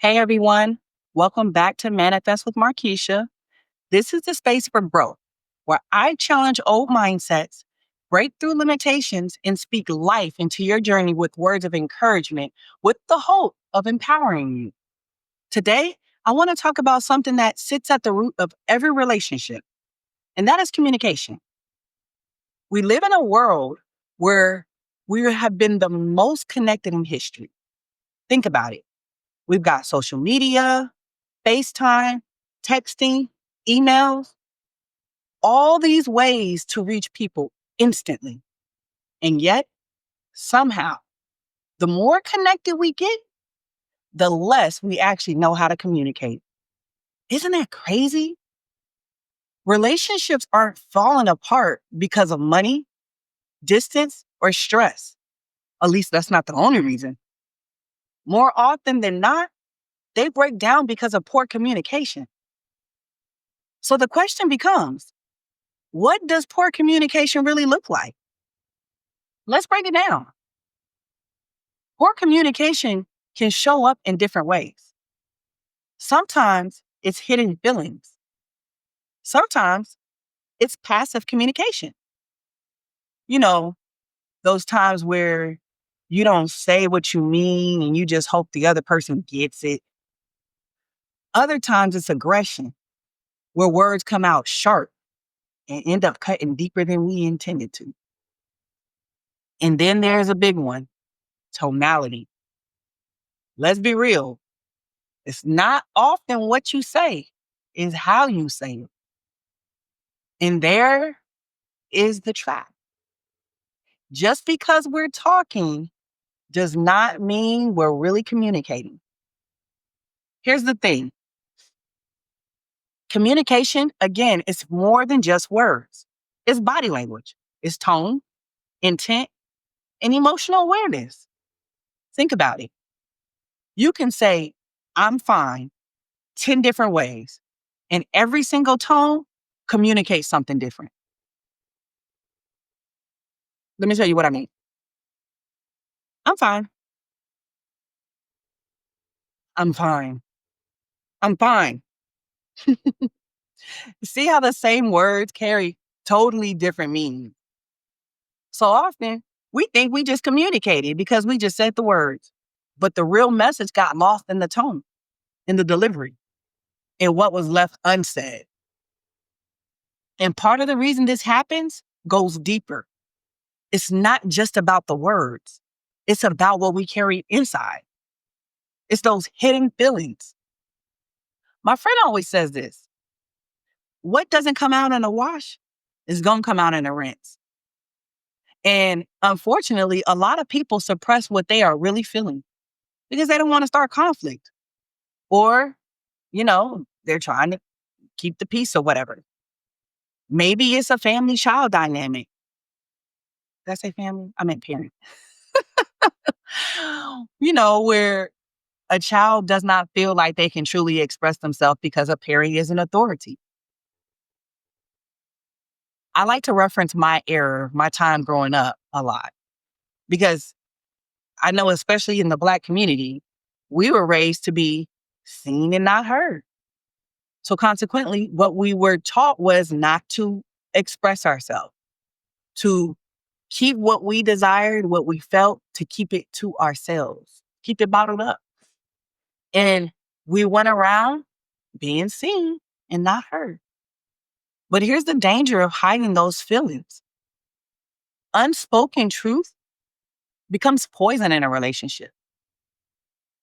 Hey everyone, welcome back to Manifest with Markeisha. This is the space for growth, where I challenge old mindsets, break through limitations, and speak life into your journey with words of encouragement with the hope of empowering you. Today, I want to talk about something that sits at the root of every relationship, and that is communication. We live in a world where we have been the most connected in history. Think about it. We've got social media, FaceTime, texting, emails, all these ways to reach people instantly. And yet, somehow, the more connected we get, the less we actually know how to communicate. Isn't that crazy? Relationships aren't falling apart because of money, distance, or stress. At least that's not the only reason. More often than not, they break down because of poor communication. So the question becomes, what does poor communication really look like? Let's break it down. Poor communication can show up in different ways. Sometimes it's hidden feelings. Sometimes it's passive communication. You know, those times where you don't say what you mean and you just hope the other person gets it. Other times it's aggression, where words come out sharp and end up cutting deeper than we intended to. And then there's a big one, tonality. Let's be real. It's not often what you say, it's how you say it. And there is the trap. Just because we're talking does not mean we're really communicating. Here's the thing. Communication, again, is more than just words. It's body language. It's tone, intent, and emotional awareness. Think about it. You can say, I'm fine, 10 different ways, and every single tone communicates something different. Let me tell you what I mean. I'm fine. I'm fine. I'm fine. See how the same words carry totally different meanings. So often, we think we just communicated because we just said the words. But the real message got lost in the tone, in the delivery, in what was left unsaid. And part of the reason this happens goes deeper. It's not just about the words, it's about what we carry inside. It's those hidden feelings. My friend always says this: what doesn't come out in a wash is going to come out in a rinse. And unfortunately, a lot of people suppress what they are really feeling because they don't want to start conflict, or, they're trying to keep the peace or whatever. Maybe it's a family child dynamic. Did I say family? I meant parent. Where a child does not feel like they can truly express themselves because a parent is an authority. I like to reference my time growing up a lot because I know, especially in the Black community, we were raised to be seen and not heard. So consequently, what we were taught was not to express ourselves, to keep what we desired, what we felt, to keep it to ourselves, keep it bottled up. And we went around being seen and not heard. But here's the danger of hiding those feelings. Unspoken truth becomes poison in a relationship.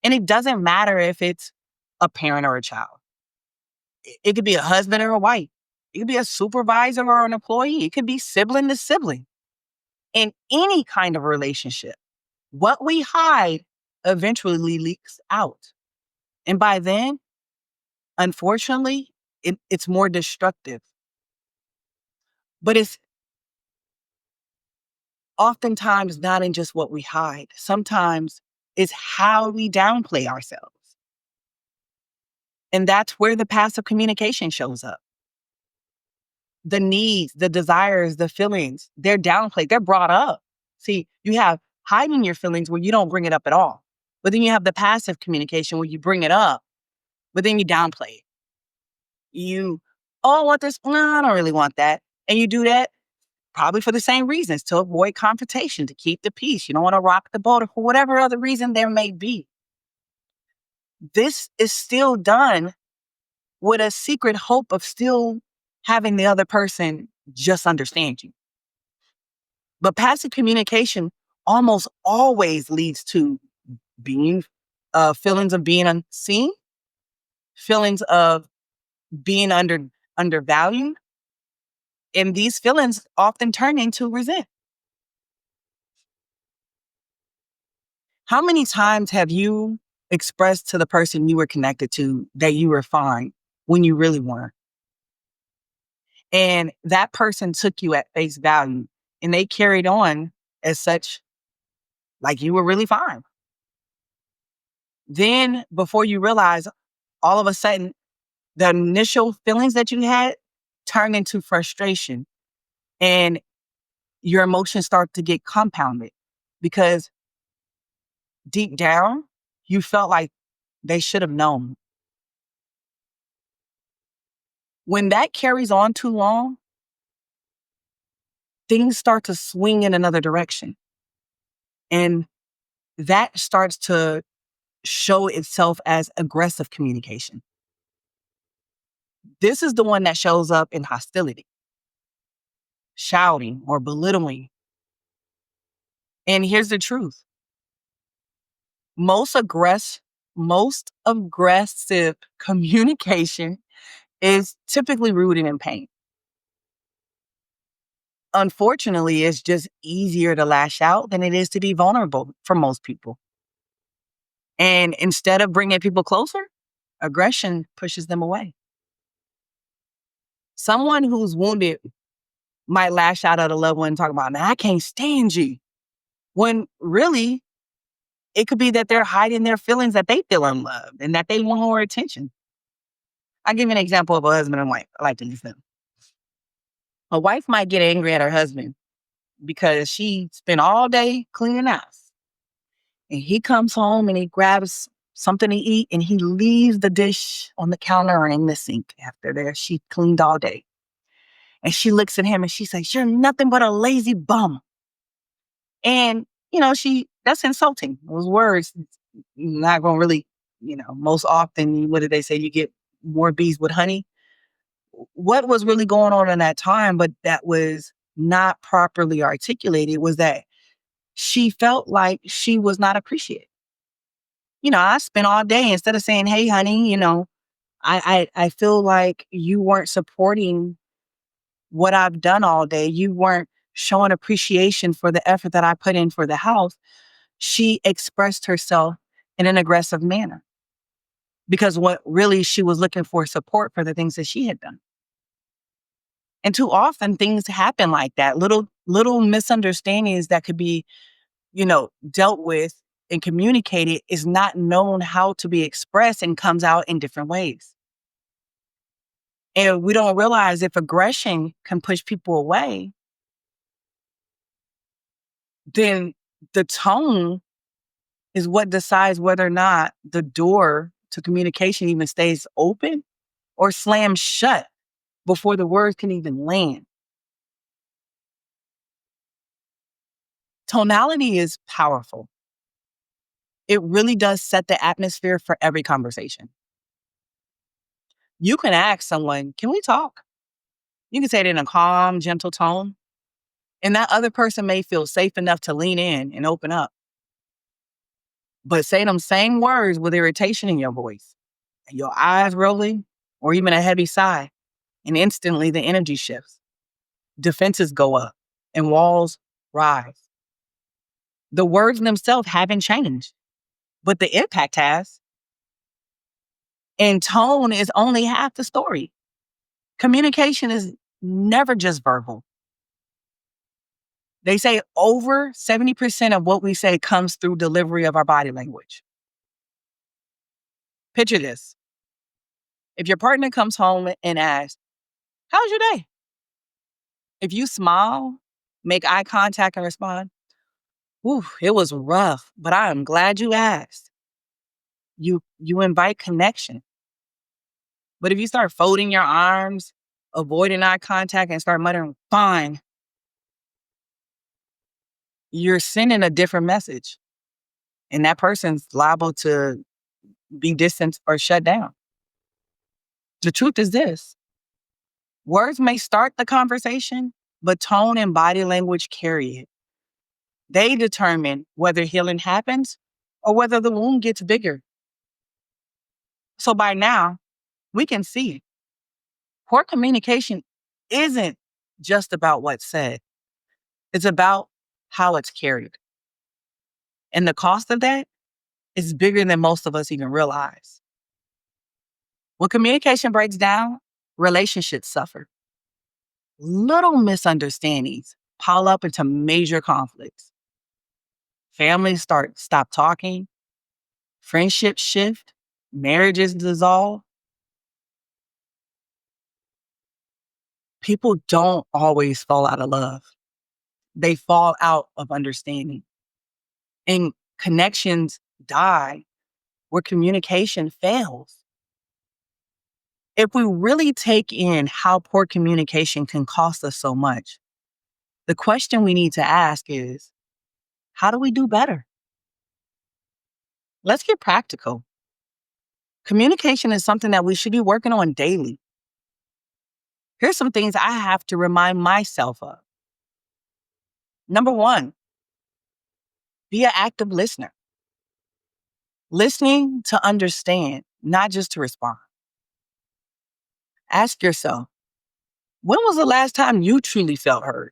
And it doesn't matter if it's a parent or a child. It could be a husband or a wife. It could be a supervisor or an employee. It could be sibling to sibling. In any kind of relationship, what we hide eventually leaks out. And by then, unfortunately, it's more destructive. But it's oftentimes not in just what we hide. Sometimes it's how we downplay ourselves. And that's where the passive communication shows up. The needs, the desires, the feelings, they're downplayed, they're brought up. See, you have hiding your feelings where you don't bring it up at all. But then you have the passive communication where you bring it up, but then you downplay it. You, oh, I want this. No, I don't really want that. And you do that probably for the same reasons, to avoid confrontation, to keep the peace. You don't want to rock the boat, or for whatever other reason there may be. This is still done with a secret hope of still having the other person just understand you. But passive communication almost always leads to being feelings of being unseen, feelings of being undervalued, and these feelings often turn into resent. How many times have you expressed to the person you were connected to that you were fine when you really weren't? And that person took you at face value and they carried on as such, like you were really fine. Then, before you realize, all of a sudden, the initial feelings that you had turn into frustration and your emotions start to get compounded because deep down, you felt like they should have known. When that carries on too long, things start to swing in another direction. And that starts to show itself as aggressive communication. This is the one that shows up in hostility, shouting, or belittling. And here's the truth. Most most aggressive communication is typically rooted in pain. Unfortunately, it's just easier to lash out than it is to be vulnerable for most people. And instead of bringing people closer, aggression pushes them away. Someone who's wounded might lash out at a loved one and talk about, man, I can't stand you. When really, it could be that they're hiding their feelings that they feel unloved and that they want more attention. I'll give you an example of a husband and wife. I like to use them. A wife might get angry at her husband because she spent all day cleaning the house. And he comes home and he grabs something to eat and he leaves the dish on the counter or in the sink after there. She cleaned all day. And she looks at him and she says, you're nothing but a lazy bum. And, that's insulting. Those words, not going to really, most often, what did they say? You get more bees with honey. What was really going on in that time, but that was not properly articulated, was that she felt like she was not appreciated. I spent all day, instead of saying, hey, honey, I feel like you weren't supporting what I've done all day. You weren't showing appreciation for the effort that I put in for the house. She expressed herself in an aggressive manner because what really she was looking for support for the things that she had done. And too often things happen like that, little misunderstandings that could be, dealt with and communicated is not known how to be expressed and comes out in different ways. And we don't realize if aggression can push people away, then the tone is what decides whether or not the door to communication even stays open or slams shut before the words can even land. Tonality is powerful. It really does set the atmosphere for every conversation. You can ask someone, can we talk? You can say it in a calm, gentle tone, and that other person may feel safe enough to lean in and open up. But say them same words with irritation in your voice, and your eyes rolling, or even a heavy sigh, and instantly the energy shifts. Defenses go up and walls rise. The words themselves haven't changed, but the impact has. And tone is only half the story. Communication is never just verbal. They say over 70% of what we say comes through delivery of our body language. Picture this. If your partner comes home and asks, how's your day? If you smile, make eye contact and respond, ooh, it was rough, but I am glad you asked. you invite connection. But if you start folding your arms, avoiding eye contact, and start muttering, fine, you're sending a different message. And that person's liable to be distant or shut down. The truth is this: words may start the conversation, but tone and body language carry it. They determine whether healing happens or whether the wound gets bigger. So by now, we can see poor communication isn't just about what's said, it's about how it's carried. And the cost of that is bigger than most of us even realize. When communication breaks down, relationships suffer. Little misunderstandings pile up into major conflicts. Families stop talking, friendships shift, marriages dissolve. People don't always fall out of love. They fall out of understanding. And connections die where communication fails. If we really take in how poor communication can cost us so much, the question we need to ask is, how do we do better? Let's get practical. Communication is something that we should be working on daily. Here's some things I have to remind myself of. Number one, be an active listener. Listening to understand, not just to respond. Ask yourself, when was the last time you truly felt heard?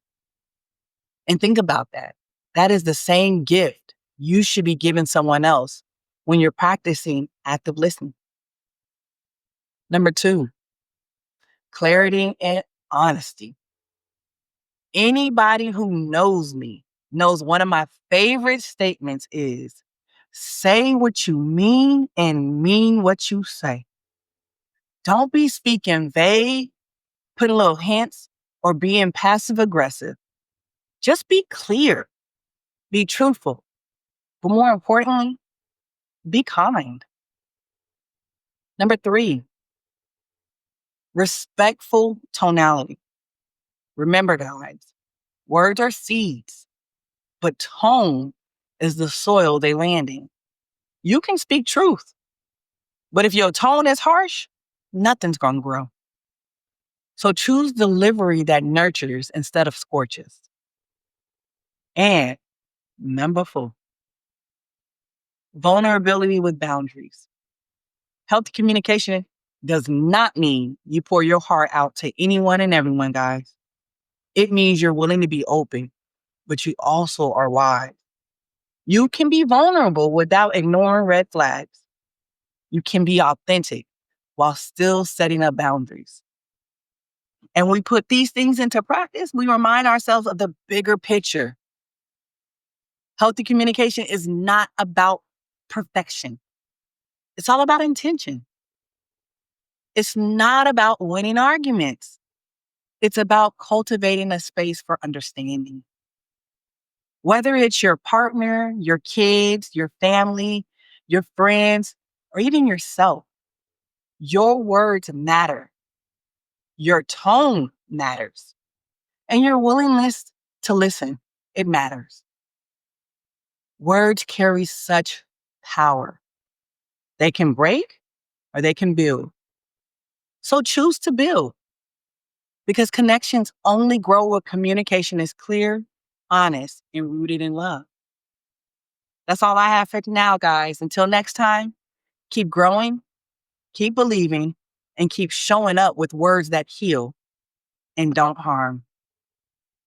And think about that. That is the same gift you should be giving someone else when you're practicing active listening. Number two, clarity and honesty. Anybody who knows me knows one of my favorite statements is, say what you mean and mean what you say. Don't be speaking vague, putting little hints, or being passive aggressive. Just be clear, be truthful, but more importantly, be kind. Number three, respectful tonality. Remember, guys, words are seeds, but tone is the soil they land in. You can speak truth, but if your tone is harsh, nothing's going to grow. So choose delivery that nurtures instead of scorches. And number four, vulnerability with boundaries. Healthy communication does not mean you pour your heart out to anyone and everyone, guys. It means you're willing to be open, but you also are wise. You can be vulnerable without ignoring red flags. You can be authentic while still setting up boundaries. And we put these things into practice, we remind ourselves of the bigger picture. Healthy communication is not about perfection. It's all about intention. It's not about winning arguments. It's about cultivating a space for understanding. Whether it's your partner, your kids, your family, your friends, or even yourself, your words matter. Your tone matters. And your willingness to listen, it matters. Words carry such power. They can break or they can build. So choose to build, because connections only grow where communication is clear, honest, and rooted in love. That's all I have for now, guys. Until next time, keep growing, keep believing, and keep showing up with words that heal and don't harm.